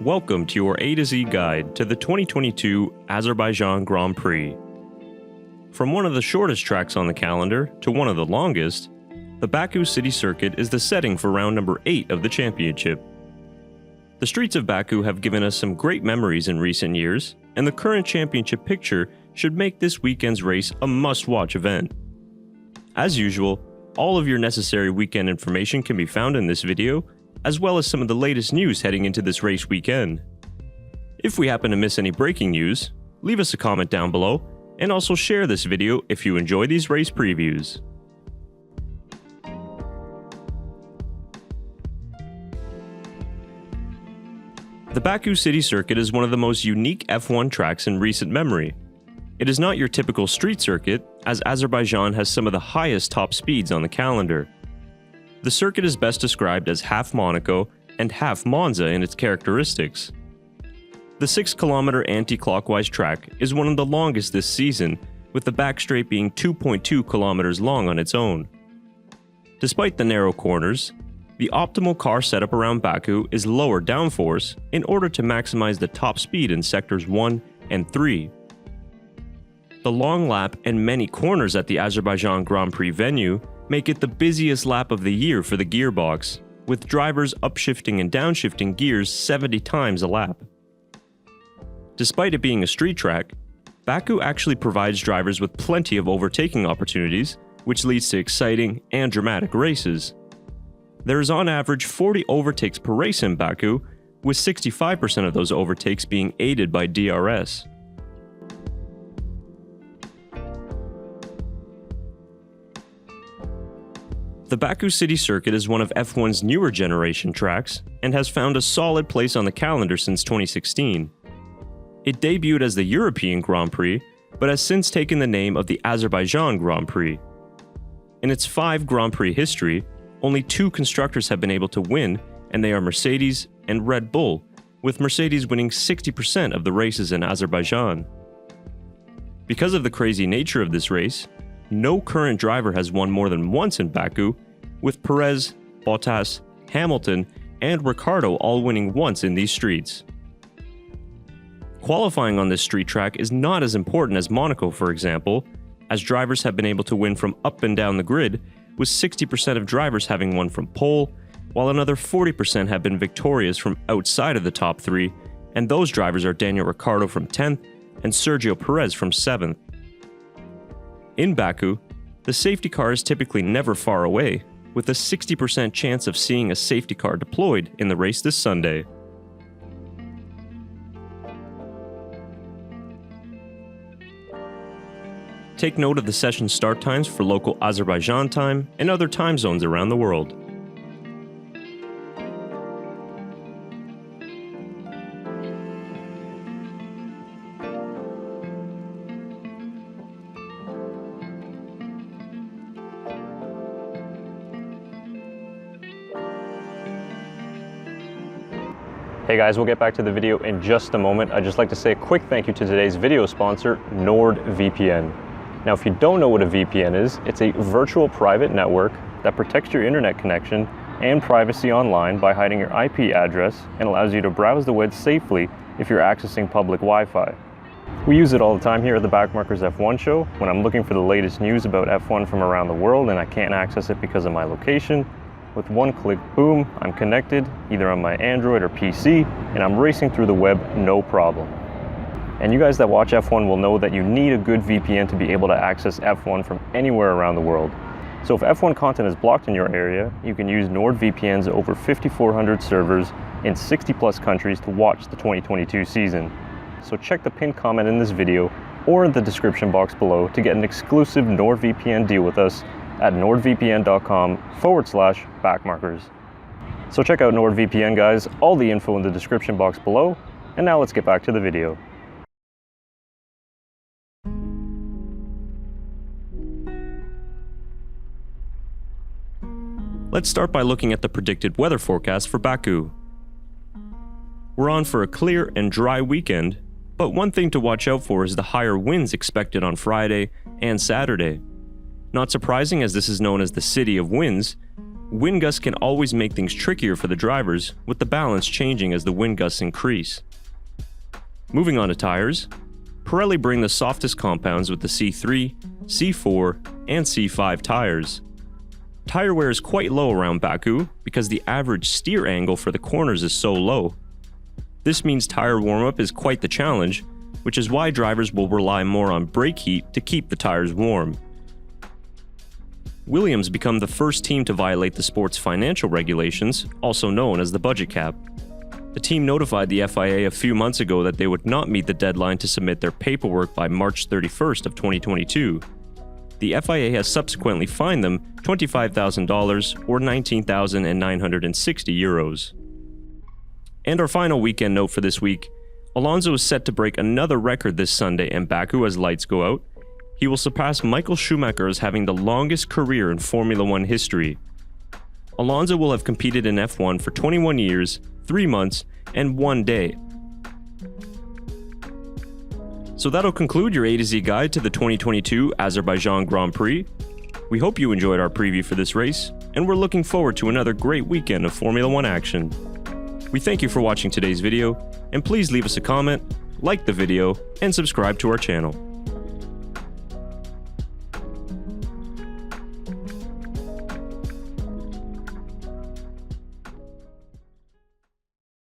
Welcome to your A to Z guide to the 2022 Azerbaijan Grand Prix. From one of the shortest tracks on the calendar to one of the longest, the Baku City Circuit is the setting for round number 8 of the championship. The streets of Baku have given us some great memories in recent years, and the current championship picture should make this weekend's race a must-watch event. As usual, all of your necessary weekend information can be found in this video, as well as some of the latest news heading into this race weekend. If we happen to miss any breaking news, leave us a comment down below, and also share this video if you enjoy these race previews. The Baku City Circuit is one of the most unique F1 tracks in recent memory. It is not your typical street circuit, as Azerbaijan has some of the highest top speeds on the calendar. The circuit is best described as half Monaco and half Monza in its characteristics. The 6-kilometer anti-clockwise track is one of the longest this season, with the back straight being 2.2 kilometers long on its own. Despite the narrow corners, the optimal car setup around Baku is lower downforce in order to maximize the top speed in sectors 1 and 3. The long lap and many corners at the Azerbaijan Grand Prix venue make it the busiest lap of the year for the gearbox, with drivers upshifting and downshifting gears 70 times a lap. Despite it being a street track, Baku actually provides drivers with plenty of overtaking opportunities, which leads to exciting and dramatic races. There is on average 40 overtakes per race in Baku, with 65% of those overtakes being aided by DRS. The Baku City Circuit is one of F1's newer generation tracks and has found a solid place on the calendar since 2016. It debuted as the European Grand Prix, but has since taken the name of the Azerbaijan Grand Prix. In its 5 Grand Prix history, only 2 constructors have been able to win, and they are Mercedes and Red Bull, with Mercedes winning 60% of the races in Azerbaijan. Because of the crazy nature of this race, no current driver has won more than once in Baku, with Perez, Bottas, Hamilton, and Ricciardo all winning once in these streets. Qualifying on this street track is not as important as Monaco, for example, as drivers have been able to win from up and down the grid, with 60% of drivers having won from pole, while another 40% have been victorious from outside of the top 3, and those drivers are Daniel Ricciardo from 10th and Sergio Perez from 7th. In Baku, the safety car is typically never far away, with a 60% chance of seeing a safety car deployed in the race this Sunday. Take note of the session start times for local Azerbaijan time and other time zones around the world. Hey guys, we'll get back to the video in just a moment. I'd just like to say a quick thank you to today's video sponsor, NordVPN. Now, if you don't know what a VPN is, it's a virtual private network that protects your internet connection and privacy online by hiding your IP address and allows you to browse the web safely if you're accessing public Wi-Fi. We use it all the time here at the Backmarkers F1 show when I'm looking for the latest news about F1 from around the world and I can't access it because of my location. With one click, boom, I'm connected either on my Android or PC, and I'm racing through the web no problem. And you guys that watch F1 will know that you need a good VPN to be able to access F1 from anywhere around the world. So if F1 content is blocked in your area, you can use NordVPN's over 5,400 servers in 60 plus countries to watch the 2022 season. So check the pinned comment in this video or in the description box below to get an exclusive NordVPN deal with us at nordvpn.com/backmarkers. So check out NordVPN, guys, all the info in the description box below, and now let's get back to the video. Let's start by looking at the predicted weather forecast for Baku. We're on for a clear and dry weekend, but one thing to watch out for is the higher winds expected on Friday and Saturday. Not surprising, as this is known as the City of Winds, Wind gusts can always make things trickier for the drivers, with the balance changing as the wind gusts increase. Moving on to tires, Pirelli bring the softest compounds with the C3, C4, and C5 tires. Tire wear is quite low around Baku because the average steer angle for the corners is so low. This means tire warm-up is quite the challenge, which is why drivers will rely more on brake heat to keep the tires warm. Williams become the first team to violate the sport's financial regulations, also known as the budget cap. The team notified the FIA a few months ago that they would not meet the deadline to submit their paperwork by March 31st of 2022. The FIA has subsequently fined them $25,000 or €19,960. And our final weekend note for this week, Alonso is set to break another record this Sunday in Baku as lights go out. He will surpass Michael Schumacher as having the longest career in Formula One history. Alonso will have competed in F1 for 21 years, 3 months, and 1 day. So that'll conclude your A to Z guide to the 2022 Azerbaijan Grand Prix. We hope you enjoyed our preview for this race, and we're looking forward to another great weekend of Formula One action. We thank you for watching today's video, and please leave us a comment, like the video, and subscribe to our channel.